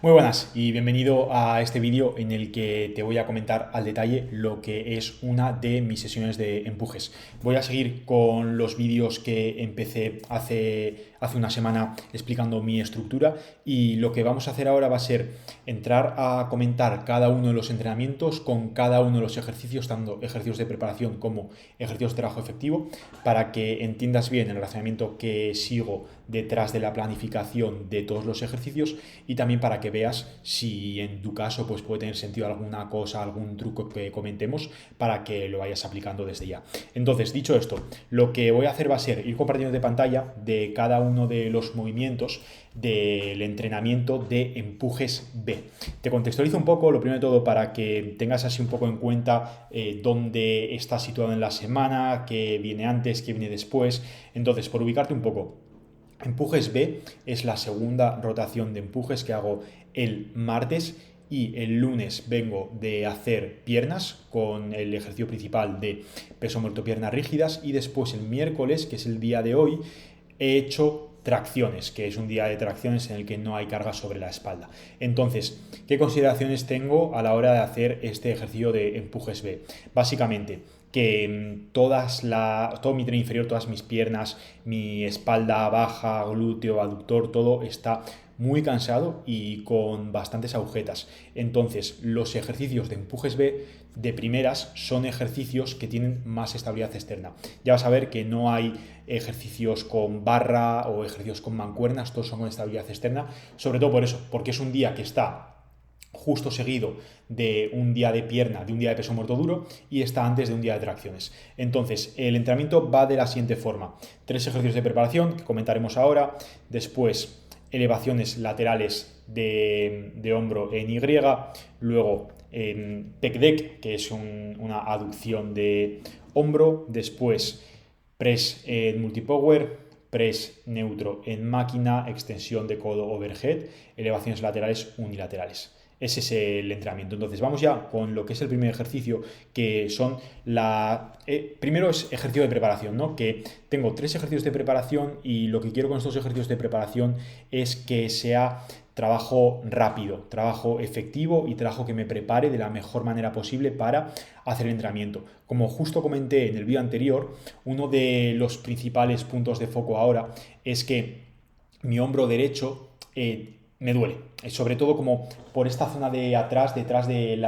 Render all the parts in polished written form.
Muy buenas y bienvenido a este vídeo en el que te voy a comentar al detalle lo que es una de mis sesiones de empujes. Voy a seguir con los vídeos que empecé hace una semana explicando mi estructura y lo que vamos a hacer ahora va a ser entrar a comentar cada uno de los entrenamientos con cada uno de los ejercicios, tanto ejercicios de preparación como ejercicios de trabajo efectivo, para que entiendas bien el razonamiento que sigo detrás de la planificación de todos los ejercicios y también para que veas si en tu caso pues puede tener sentido alguna cosa, algún truco que comentemos para que lo vayas aplicando desde ya. Entonces, dicho esto, lo que voy a hacer va a ser ir compartiendo de pantalla de cada uno de los movimientos del entrenamiento de empujes B. Te contextualizo un poco, lo primero de todo, para que tengas así un poco en cuenta dónde estás situado en la semana, qué viene antes, qué viene después. Entonces, por ubicarte un poco, empujes B es la segunda rotación de empujes que hago el martes y el lunes vengo de hacer piernas con el ejercicio principal de peso muerto, piernas rígidas, y después el miércoles, que es el día de hoy, he hecho tracciones, que es un día de tracciones en el que no hay carga sobre la espalda. Entonces, ¿qué consideraciones tengo a la hora de hacer este ejercicio de empujes B? Básicamente, que todo mi tren inferior, todas mis piernas, mi espalda baja, glúteo, aductor, todo está muy cansado y con bastantes agujetas. Entonces, los ejercicios de empujes B de primeras son ejercicios que tienen más estabilidad externa. Ya vas a ver que no hay ejercicios con barra o ejercicios con mancuernas, todos son con estabilidad externa, sobre todo por eso, porque es un día que está justo seguido de un día de pierna, de un día de peso muerto duro, y está antes de un día de tracciones. Entonces, el entrenamiento va de la siguiente forma: 3 ejercicios de preparación que comentaremos ahora, después elevaciones laterales de hombro en Y, luego pec deck, que es una aducción de hombro, después press en multipower, press neutro en máquina, extensión de codo overhead, elevaciones laterales unilaterales. Ese es el entrenamiento. Entonces vamos ya con lo que es el primer ejercicio, que son primero es ejercicio de preparación, ¿no? Que tengo 3 ejercicios de preparación y lo que quiero con estos ejercicios de preparación es que sea trabajo rápido, trabajo efectivo y trabajo que me prepare de la mejor manera posible para hacer el entrenamiento. Como justo comenté en el vídeo anterior, uno de los principales puntos de foco ahora es que mi hombro derecho me duele, sobre todo como por esta zona de atrás, detrás de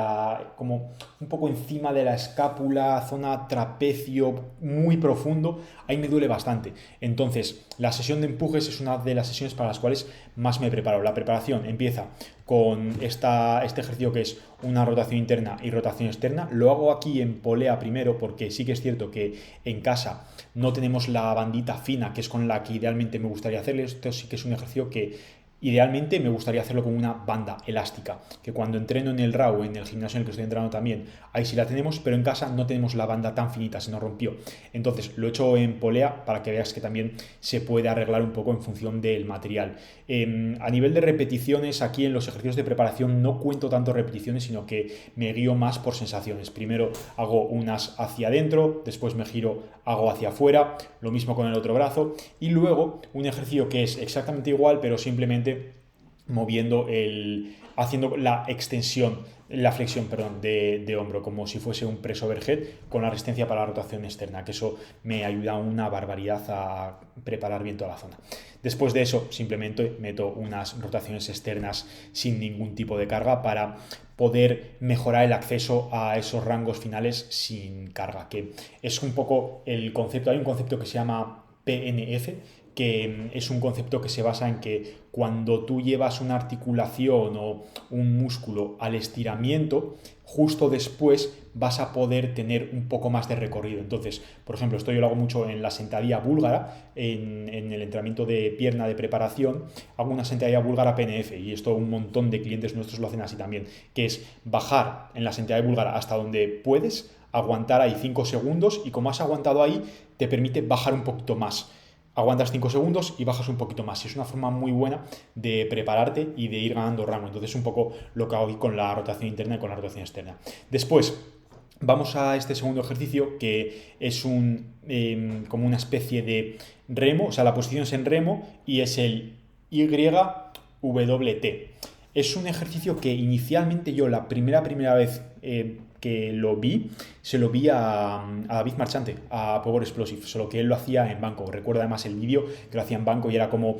como un poco encima de la escápula, zona trapecio muy profundo, ahí me duele bastante. Entonces, la sesión de empujes es una de las sesiones para las cuales más me preparo. La preparación empieza con este ejercicio que es una rotación interna y rotación externa. Lo hago aquí en polea primero porque sí que es cierto que en casa no tenemos la bandita fina, que es con la que idealmente me gustaría hacerlo. Esto sí que es un ejercicio que idealmente me gustaría hacerlo con una banda elástica, que cuando entreno en el RAW, en el gimnasio en el que estoy entrenando también, ahí sí la tenemos, pero en casa no tenemos la banda tan finita, se nos rompió. Entonces lo he hecho en polea para que veas que también se puede arreglar un poco en función del material. A nivel de repeticiones, aquí en los ejercicios de preparación no cuento tanto repeticiones, sino que me guío más por sensaciones. Primero hago unas hacia adentro, después me giro, hago hacia afuera, lo mismo con el otro brazo, y luego un ejercicio que es exactamente igual, pero simplemente haciendo la extensión, la flexión, perdón, de hombro, como si fuese un press overhead con la resistencia para la rotación externa, que eso me ayuda una barbaridad a preparar bien toda la zona. Después de eso, simplemente meto unas rotaciones externas sin ningún tipo de carga para poder mejorar el acceso a esos rangos finales sin carga, que es un poco el concepto. Hay un concepto que se llama PNF, que es un concepto que se basa en que cuando tú llevas una articulación o un músculo al estiramiento, justo después vas a poder tener un poco más de recorrido. Entonces, por ejemplo, esto yo lo hago mucho en la sentadilla búlgara, en el entrenamiento de pierna de preparación, hago una sentadilla búlgara PNF, y esto un montón de clientes nuestros lo hacen así también, que es bajar en la sentadilla búlgara hasta donde puedes, aguantar ahí 5 segundos, y como has aguantado ahí, te permite bajar un poquito más. Aguantas 5 segundos y bajas un poquito más. Y es una forma muy buena de prepararte y de ir ganando rango. Entonces, un poco lo que hago con la rotación interna y con la rotación externa. Después, vamos a este segundo ejercicio, que es como una especie de remo. O sea, la posición es en remo y es el YWT. es un ejercicio que inicialmente yo la primera vez que lo vi, se lo vi a David Marchante, a Power Explosive, solo que él lo hacía en banco. Recuerdo además el vídeo que lo hacía en banco y era como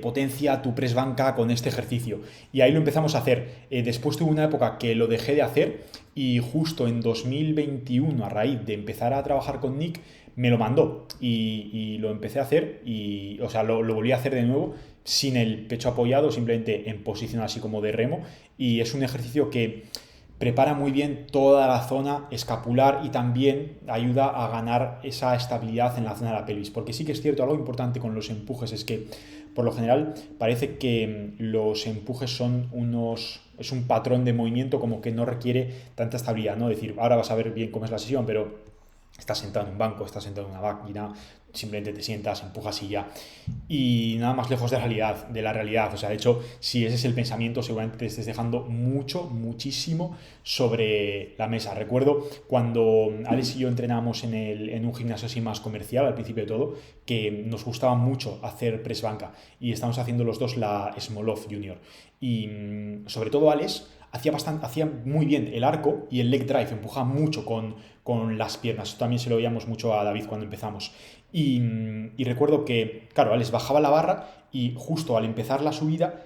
potencia tu press banca con este ejercicio. Y ahí lo empezamos a hacer. Después tuve una época que lo dejé de hacer y justo en 2021, a raíz de empezar a trabajar con Nick, me lo mandó y lo empecé a hacer y, o sea, lo volví a hacer de nuevo sin el pecho apoyado, simplemente en posición así como de remo, y es un ejercicio que prepara muy bien toda la zona escapular y también ayuda a ganar esa estabilidad en la zona de la pelvis, porque sí que es cierto, algo importante con los empujes es que por lo general parece que los empujes es un patrón de movimiento como que no requiere tanta estabilidad, ¿no? Es decir, ahora vas a ver bien cómo es la sesión, pero estás sentado en un banco, estás sentado en una máquina, simplemente te sientas, empujas y ya. Y nada más lejos de la realidad. O sea, de hecho, si ese es el pensamiento, seguramente te estés dejando muchísimo sobre la mesa. Recuerdo cuando Alex y yo entrenábamos en un gimnasio así más comercial, al principio de todo, que nos gustaba mucho hacer press banca. Y estábamos haciendo los dos la Smolov Junior. Y sobre todo Alex hacía muy bien el arco y el leg drive, empujaba mucho con las piernas. También se lo veíamos mucho a David cuando empezamos. Y recuerdo que, claro, Alex bajaba la barra y justo al empezar la subida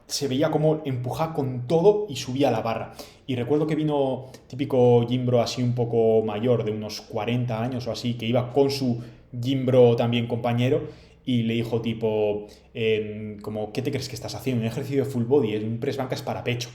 se veía como empujaba con todo y subía la barra. Y recuerdo que vino típico Jimbro así un poco mayor, de unos 40 años o así, que iba con su Jimbro también compañero y le dijo tipo, como, ¿qué te crees que estás haciendo? Un ejercicio de full body, un press banca es para pecho.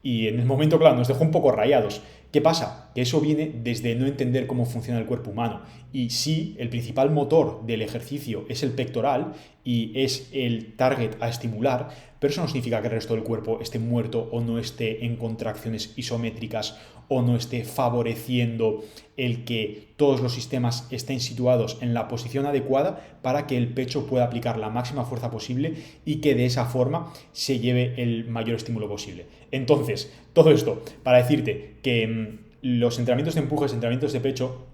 Y en el momento, claro, nos dejó un poco rayados. ¿Qué pasa? Que eso viene desde no entender cómo funciona el cuerpo humano. Y sí, el principal motor del ejercicio es el pectoral y es el target a estimular, pero eso no significa que el resto del cuerpo esté muerto o no esté en contracciones isométricas o no esté favoreciendo el que todos los sistemas estén situados en la posición adecuada para que el pecho pueda aplicar la máxima fuerza posible y que de esa forma se lleve el mayor estímulo posible. Entonces, todo esto para decirte que los entrenamientos de empujes, entrenamientos de pecho,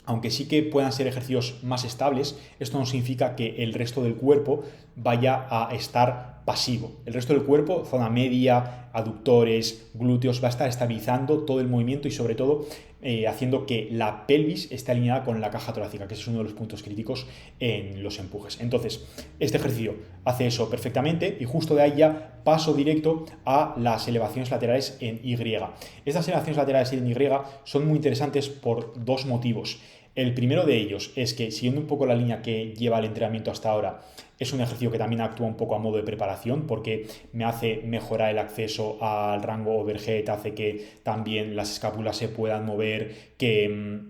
aunque sí que puedan ser ejercicios más estables, esto no significa que el resto del cuerpo vaya a estar pasivo. El resto del cuerpo, zona media, aductores, glúteos, va a estar estabilizando todo el movimiento y sobre todo haciendo que la pelvis esté alineada con la caja torácica, que ese es uno de los puntos críticos en los empujes. Entonces, este ejercicio hace eso perfectamente y justo de ahí ya paso directo a las elevaciones laterales en Y. Estas elevaciones laterales en Y son muy interesantes por dos motivos. El primero de ellos es que, siguiendo un poco la línea que lleva el entrenamiento hasta ahora, es un ejercicio que también actúa un poco a modo de preparación porque me hace mejorar el acceso al rango overhead, hace que también las escápulas se puedan mover, que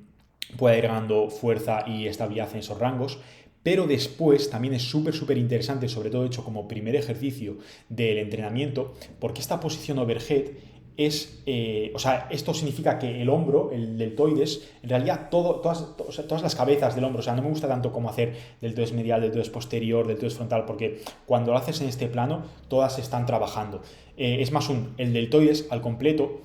pueda ir ganando fuerza y estabilidad en esos rangos. Pero después también es súper interesante, sobre todo hecho como primer ejercicio del entrenamiento, porque esta posición overhead o sea, esto significa que el hombro, el deltoides, en realidad todas las cabezas del hombro, o sea, no me gusta tanto como hacer deltoides medial, deltoides posterior, deltoides frontal, porque cuando lo haces en este plano, todas están trabajando. Es más el deltoides al completo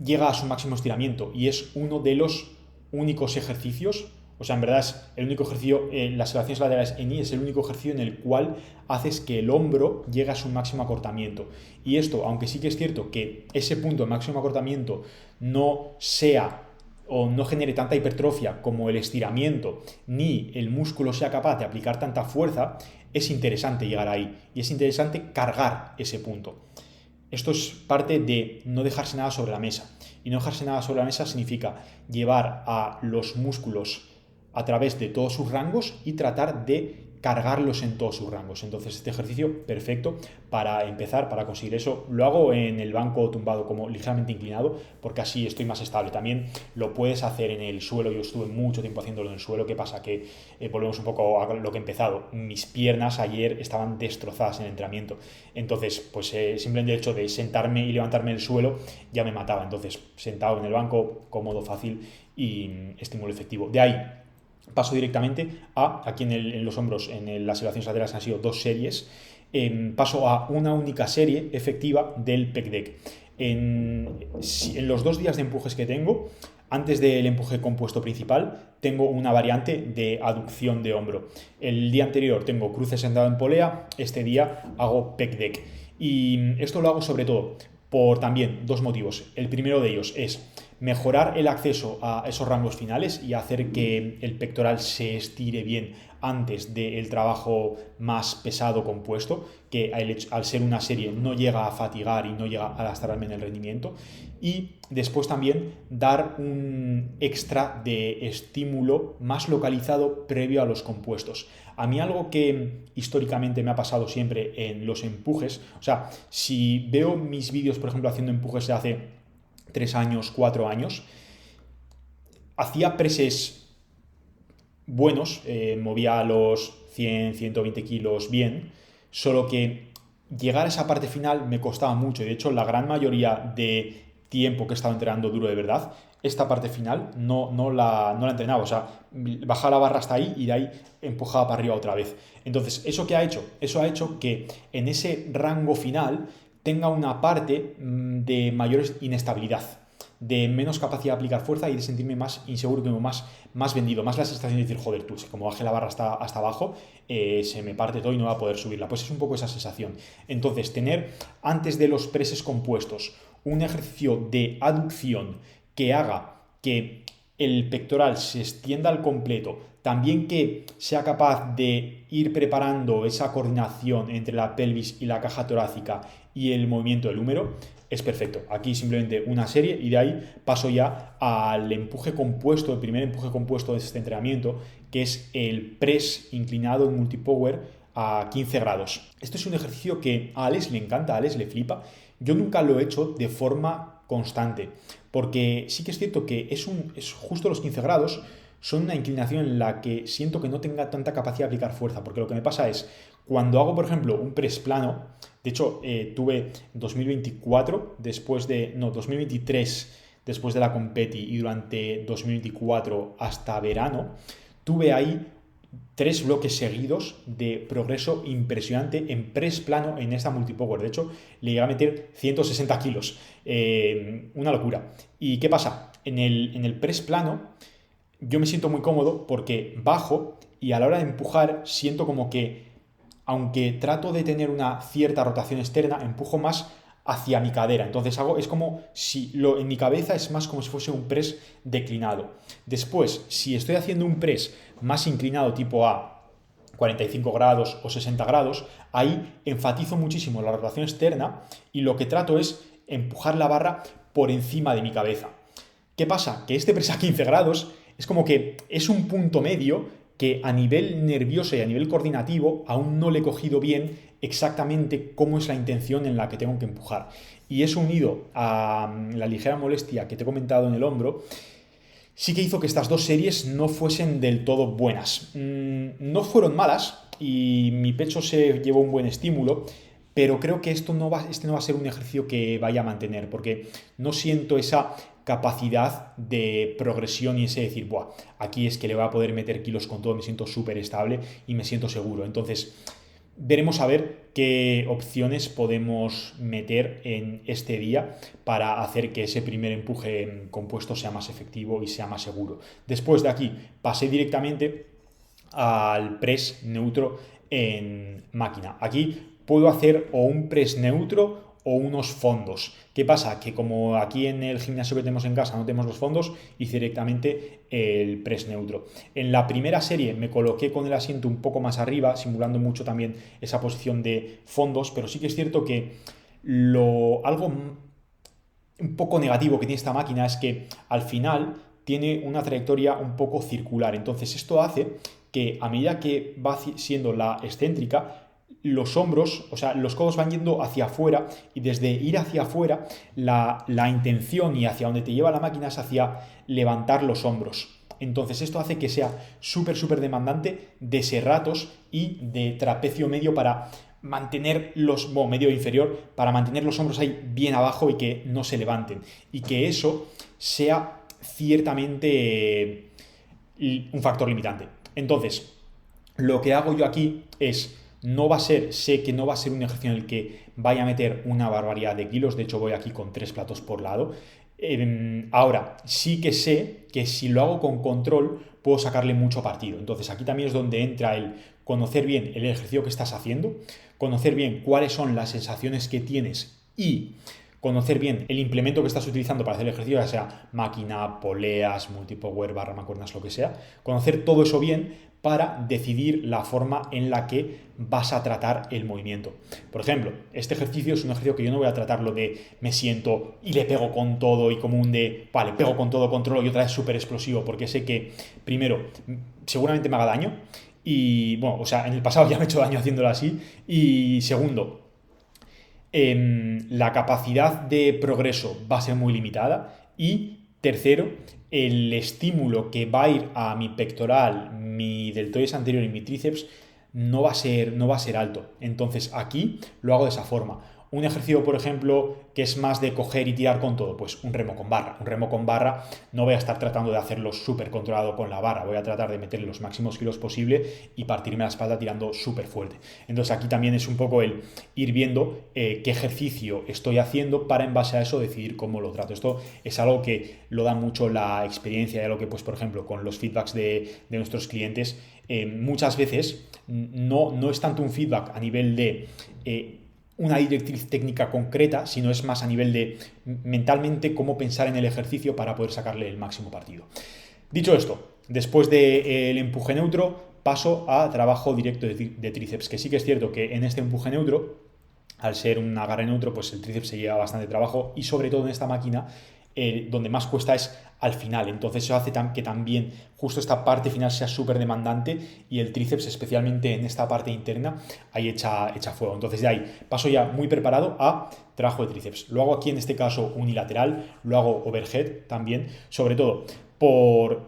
llega a su máximo estiramiento y es uno de los únicos ejercicios. O sea, en verdad es el único ejercicio, las elevaciones laterales en I es el único ejercicio en el cual haces que el hombro llegue a su máximo acortamiento. Y esto, aunque sí que es cierto que ese punto de máximo acortamiento no sea o no genere tanta hipertrofia como el estiramiento, ni el músculo sea capaz de aplicar tanta fuerza, es interesante llegar ahí. Y es interesante cargar ese punto. Esto es parte de no dejarse nada sobre la mesa. Y no dejarse nada sobre la mesa significa llevar a los músculos a través de todos sus rangos y tratar de cargarlos en todos sus rangos. Entonces este ejercicio perfecto para empezar, para conseguir eso. Lo hago en el banco tumbado como ligeramente inclinado porque así estoy más estable. También lo puedes hacer en el suelo. Yo estuve mucho tiempo haciéndolo en el suelo. ¿Qué pasa? Que volvemos un poco a lo que he empezado. Mis piernas ayer estaban destrozadas en el entrenamiento. Entonces pues simplemente el hecho de sentarme y levantarme del suelo ya me mataba. Entonces sentado en el banco, cómodo, fácil y estímulo efectivo. De ahí paso directamente aquí en los hombros, en las elevaciones laterales han sido 2 series, paso a una única serie efectiva del pec deck. En los 2 días de empujes que tengo, antes del empuje compuesto principal, tengo una variante de aducción de hombro. El día anterior tengo cruces sentado en polea, este día hago pec deck. Y esto lo hago sobre todo por también dos motivos. El primero de ellos es mejorar el acceso a esos rangos finales y hacer que el pectoral se estire bien antes del trabajo más pesado compuesto, que al ser una serie no llega a fatigar y no llega a lastrarme en el rendimiento. Y después también dar un extra de estímulo más localizado previo a los compuestos. A mí algo que históricamente me ha pasado siempre en los empujes, o sea, si veo mis vídeos, por ejemplo, haciendo empujes de hace 3 años, 4 años, hacía preses buenos, movía los 100, 120 kilos bien, solo que llegar a esa parte final me costaba mucho. De hecho, la gran mayoría de tiempo que he estado entrenando duro de verdad, esta parte final no la entrenaba. O sea, bajaba la barra hasta ahí y de ahí empujaba para arriba otra vez. Entonces, ¿eso qué ha hecho? Eso ha hecho que en ese rango final tenga una parte de mayor inestabilidad, de menos capacidad de aplicar fuerza y de sentirme más inseguro, como más vendido, más la sensación de decir, joder, tú, como baje la barra hasta abajo, se me parte todo y no va a poder subirla. Pues es un poco esa sensación. Entonces, tener antes de los preses compuestos un ejercicio de aducción que haga que el pectoral se extienda al completo, también que sea capaz de ir preparando esa coordinación entre la pelvis y la caja torácica y el movimiento del húmero, es perfecto. Aquí simplemente una serie y de ahí paso ya al empuje compuesto, el primer empuje compuesto de este entrenamiento, que es el press inclinado en multipower a 15 grados. Esto es un ejercicio que a Alex le encanta, a Alex le flipa. Yo nunca lo he hecho de forma constante, porque sí que es cierto que es justo los 15 grados, son una inclinación en la que siento que no tenga tanta capacidad de aplicar fuerza, porque lo que me pasa es, cuando hago, por ejemplo, un press plano, de hecho, tuve 2024, 2023, después de la competi y durante 2024 hasta verano, tuve ahí 3 bloques seguidos de progreso impresionante en press plano en esta multipower. De hecho, le llegué a meter 160 kilos. Una locura. ¿Y qué pasa? En el press plano yo me siento muy cómodo porque bajo y a la hora de empujar siento como que, aunque trato de tener una cierta rotación externa, empujo más hacia mi cadera. Entonces es como si en mi cabeza es más como si fuese un press declinado. Después, si estoy haciendo un press más inclinado tipo a 45 grados o 60 grados, ahí enfatizo muchísimo la rotación externa y lo que trato es empujar la barra por encima de mi cabeza. ¿Qué pasa? Que este press a 15 grados es como que es un punto medio que a nivel nervioso y a nivel coordinativo aún no le he cogido bien exactamente cómo es la intención en la que tengo que empujar. Y eso, unido a la ligera molestia que te he comentado en el hombro, sí que hizo que estas dos series no fuesen del todo buenas. No fueron malas y mi pecho se llevó un buen estímulo, pero creo que este no va a ser un ejercicio que vaya a mantener, porque no siento esa capacidad de progresión y ese decir, buah, aquí es que le voy a poder meter kilos con todo, me siento súper estable y me siento seguro. Entonces, veremos a ver qué opciones podemos meter en este día para hacer que ese primer empuje compuesto sea más efectivo y sea más seguro. Después de aquí pasé directamente al press neutro en máquina. Aquí puedo hacer o un press neutro o unos fondos. ¿Qué pasa? Que como aquí en el gimnasio que tenemos en casa no tenemos los fondos, hice directamente el press neutro. En la primera serie me coloqué con el asiento un poco más arriba, simulando mucho también esa posición de fondos, pero sí que es cierto que algo un poco negativo que tiene esta máquina es que al final tiene una trayectoria un poco circular. Entonces esto hace que a medida que va siendo la excéntrica, los hombros, o sea, los codos van yendo hacia afuera y desde ir hacia afuera, la intención y hacia donde te lleva la máquina es hacia levantar los hombros. Entonces esto hace que sea súper demandante de serratos y de trapecio medio para mantener medio inferior, para mantener los hombros ahí bien abajo y que no se levanten. Y que eso sea ciertamente un factor limitante. Entonces, lo que hago yo aquí es, sé que no va a ser un ejercicio en el que vaya a meter una barbaridad de kilos, de hecho voy aquí con 3 platos por lado. Ahora, sí que sé que si lo hago con control puedo sacarle mucho partido. Entonces aquí también es donde entra el conocer bien el ejercicio que estás haciendo, conocer bien cuáles son las sensaciones que tienes y conocer bien el implemento que estás utilizando para hacer el ejercicio, ya sea máquina, poleas, multipower, barra mancuernas, lo que sea. Conocer todo eso bien para decidir la forma en la que vas a tratar el movimiento. Por ejemplo, este ejercicio es un ejercicio que yo no voy a tratarlo de me siento y le pego con todo y como un de, vale, pego con todo, controlo y otra vez súper explosivo, porque sé que, primero, seguramente me haga daño y, bueno, o sea, en el pasado ya me he hecho daño haciéndolo así y segundo, la capacidad de progreso va a ser muy limitada y tercero, el estímulo que va a ir a mi pectoral, mi deltoides anterior y mi tríceps no va a ser alto. Entonces aquí lo hago de esa forma. Un ejercicio, por ejemplo, que es más de coger y tirar con todo, pues un remo con barra. Un remo con barra no voy a estar tratando de hacerlo súper controlado con la barra, voy a tratar de meterle los máximos kilos posible y partirme la espalda tirando súper fuerte. Entonces aquí también es un poco el ir viendo qué ejercicio estoy haciendo para en base a eso decidir cómo lo trato. Esto es algo que lo da mucho la experiencia, de lo que, pues, por ejemplo, con los feedbacks de nuestros clientes, muchas veces no es tanto un feedback a nivel de una directriz técnica concreta, sino es más a nivel de mentalmente cómo pensar en el ejercicio para poder sacarle el máximo partido. Dicho esto, después del empuje neutro, paso a trabajo directo de tríceps, que sí que es cierto que en este empuje neutro, al ser un agarre neutro, pues el tríceps se lleva bastante trabajo y sobre todo en esta máquina, donde más cuesta es al final. Entonces eso hace que también justo esta parte final sea súper demandante y el tríceps, especialmente en esta parte interna, ahí echa fuego. Entonces de ahí paso ya muy preparado a trabajo de tríceps. Lo hago aquí en este caso unilateral, lo hago overhead también, sobre todo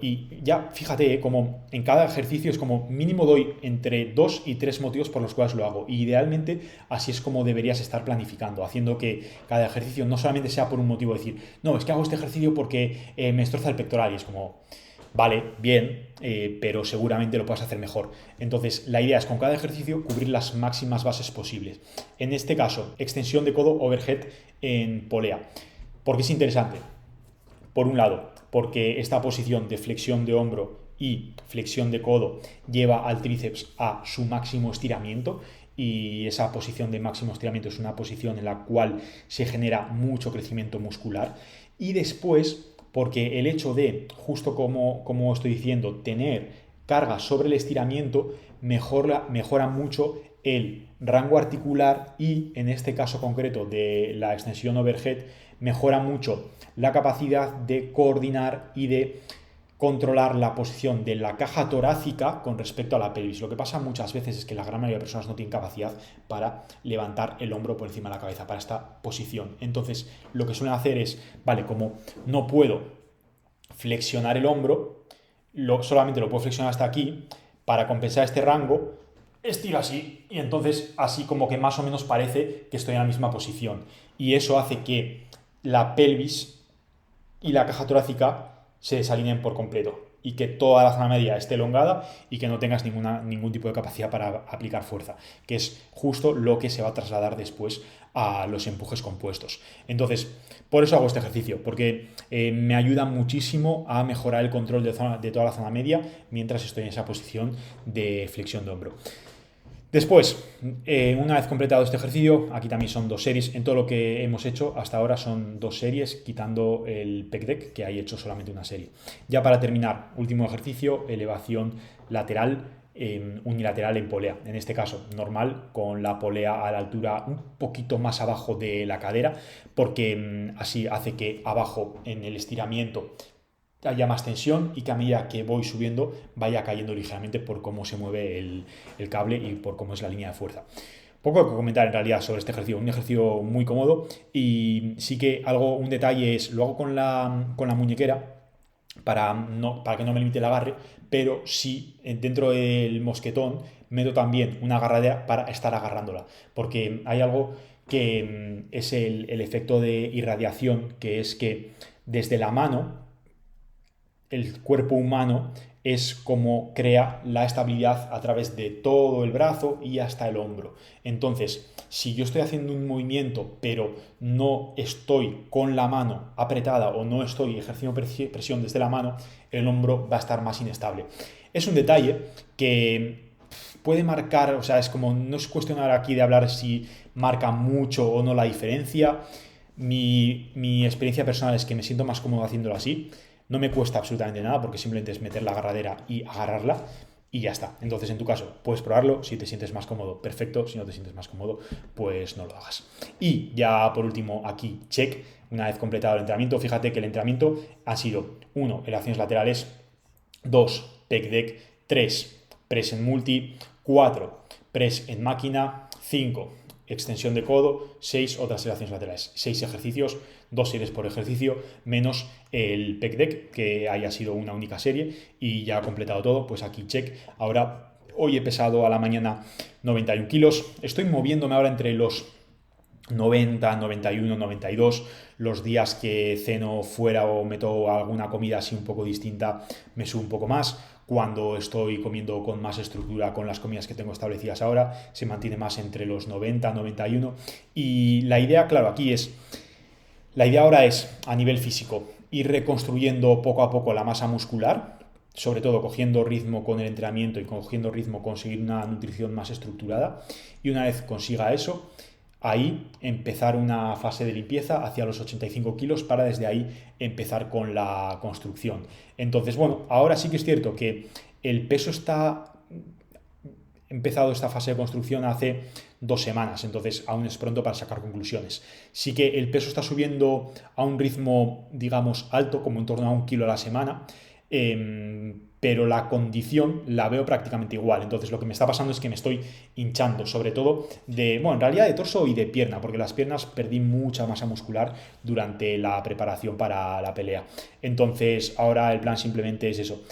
y ya fíjate, como en cada ejercicio es como mínimo doy entre 2 y 3 motivos por los cuales lo hago. Y idealmente así es como deberías estar planificando, haciendo que cada ejercicio no solamente sea por un motivo, decir, no, es que hago este ejercicio porque me destroza el pectoral y es como, vale, bien, pero seguramente lo puedes hacer mejor. Entonces la idea es con cada ejercicio cubrir las máximas bases posibles. En este caso, extensión de codo overhead en polea. ¿Por qué es interesante? Por un lado, porque esta posición de flexión de hombro y flexión de codo lleva al tríceps a su máximo estiramiento y esa posición de máximo estiramiento es una posición en la cual se genera mucho crecimiento muscular. Y después, porque el hecho de, justo como estoy diciendo, tener carga sobre el estiramiento mejora mucho el rango articular y, en este caso concreto de la extensión overhead, mejora mucho la capacidad de coordinar y de controlar la posición de la caja torácica con respecto a la pelvis. Lo que pasa muchas veces es que la gran mayoría de personas no tienen capacidad para levantar el hombro por encima de la cabeza, para esta posición. Entonces, lo que suelen hacer es, vale, como no puedo flexionar el hombro, solamente lo puedo flexionar hasta aquí, para compensar este rango, estiro así y entonces así como que más o menos parece que estoy en la misma posición. Y eso hace que la pelvis y la caja torácica se desalineen por completo y que toda la zona media esté elongada y que no tengas ningún tipo de capacidad para aplicar fuerza, que es justo lo que se va a trasladar después a los empujes compuestos. Entonces, por eso hago este ejercicio, porque me ayuda muchísimo a mejorar el control de toda la zona media mientras estoy en esa posición de flexión de hombro. Después, una vez completado este ejercicio, aquí también son 2 series. En todo lo que hemos hecho hasta ahora son 2 series, quitando el pec deck, que ahí he hecho solamente una serie. Ya para terminar, último ejercicio, elevación lateral, unilateral en polea. En este caso, normal, con la polea a la altura un poquito más abajo de la cadera, porque así hace que abajo en el estiramiento haya más tensión y que a medida que voy subiendo vaya cayendo ligeramente por cómo se mueve el cable y por cómo es la línea de fuerza. Poco que comentar en realidad sobre este ejercicio, un ejercicio muy cómodo y sí que un detalle es, lo hago con la muñequera para que no me limite el agarre, pero sí dentro del mosquetón meto también una agarradera para estar agarrándola, porque hay algo que es el efecto de irradiación, que es que desde la mano el cuerpo humano es como crea la estabilidad a través de todo el brazo y hasta el hombro. Entonces, si yo estoy haciendo un movimiento pero no estoy con la mano apretada o no estoy ejerciendo presión desde la mano, el hombro va a estar más inestable. Es un detalle que puede marcar, o sea, es como, no es cuestión ahora aquí de hablar si marca mucho o no la diferencia. Mi experiencia personal es que me siento más cómodo haciéndolo así. No me cuesta absolutamente nada porque simplemente es meter la agarradera y agarrarla y ya está. Entonces, en tu caso, puedes probarlo. Si te sientes más cómodo, perfecto. Si no te sientes más cómodo, pues no lo hagas. Y ya por último, aquí, check. Una vez completado el entrenamiento, fíjate que el entrenamiento ha sido 1, elevaciones laterales, 2, pec deck, 3, press en multi, 4, press en máquina, 5, extensión de codo, 6 otras elevaciones laterales, 6 ejercicios, 2 series por ejercicio, menos el pec deck, que haya sido una única serie, y ya ha completado todo, pues aquí check. Ahora, hoy he pesado a la mañana 91 kilos, estoy moviéndome ahora entre los 90, 91, 92. Los días que ceno fuera o meto alguna comida así un poco distinta, me subo un poco más. Cuando estoy comiendo con más estructura, con las comidas que tengo establecidas ahora, se mantiene más entre los 90, 91. Y la idea, claro, aquí es, la idea ahora es, a nivel físico, ir reconstruyendo poco a poco la masa muscular, sobre todo cogiendo ritmo con el entrenamiento y cogiendo ritmo conseguir una nutrición más estructurada. Y una vez consiga eso, ahí empezar una fase de limpieza hacia los 85 kilos para desde ahí empezar con la construcción. Entonces, bueno, ahora sí que es cierto que el peso está empezado esta fase de construcción hace 2 semanas, entonces aún es pronto para sacar conclusiones. Sí que el peso está subiendo a un ritmo, digamos, alto, como en torno a 1 kilo a la semana, pero la condición la veo prácticamente igual. Entonces lo que me está pasando es que me estoy hinchando, sobre todo en realidad de torso y de pierna, porque las piernas perdí mucha masa muscular durante la preparación para la pelea. Entonces ahora el plan simplemente es eso.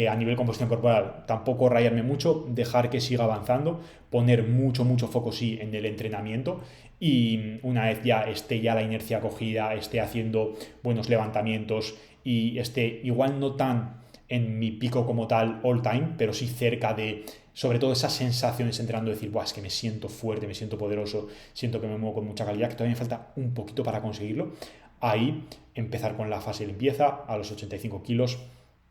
A nivel composición corporal, tampoco rayarme mucho, dejar que siga avanzando, poner mucho foco sí en el entrenamiento y una vez ya esté ya la inercia cogida, esté haciendo buenos levantamientos y esté igual no tan en mi pico como tal all time, pero sí cerca de, sobre todo esas sensaciones entrenando, decir, es que me siento fuerte, me siento poderoso, siento que me muevo con mucha calidad, que todavía me falta un poquito para conseguirlo. Ahí empezar con la fase de limpieza a los 85 kilos,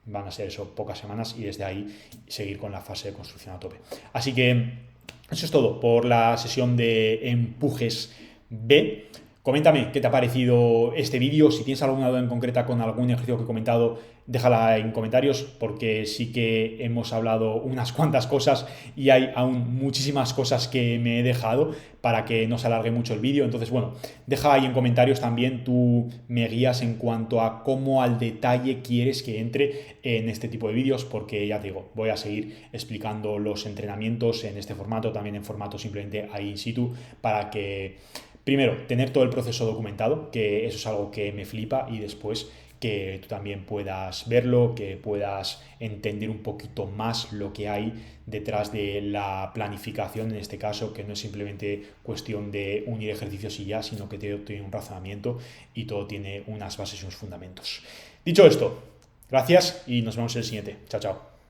van a ser eso pocas semanas y desde ahí seguir con la fase de construcción a tope. Así que eso es todo por la sesión de empujes B. Coméntame qué te ha parecido este vídeo. Si tienes alguna duda en concreta con algún ejercicio que he comentado, déjala en comentarios porque sí que hemos hablado unas cuantas cosas y hay aún muchísimas cosas que me he dejado para que no se alargue mucho el vídeo. Entonces, bueno, deja ahí en comentarios también, tú me guías en cuanto a cómo al detalle quieres que entre en este tipo de vídeos, porque ya te digo, voy a seguir explicando los entrenamientos en este formato, también en formato simplemente ahí in situ, para que primero, tener todo el proceso documentado, que eso es algo que me flipa, y después que tú también puedas verlo, que puedas entender un poquito más lo que hay detrás de la planificación, en este caso, que no es simplemente cuestión de unir ejercicios y ya, sino que tiene un razonamiento y todo tiene unas bases y unos fundamentos. Dicho esto, gracias y nos vemos en el siguiente. Chao, chao.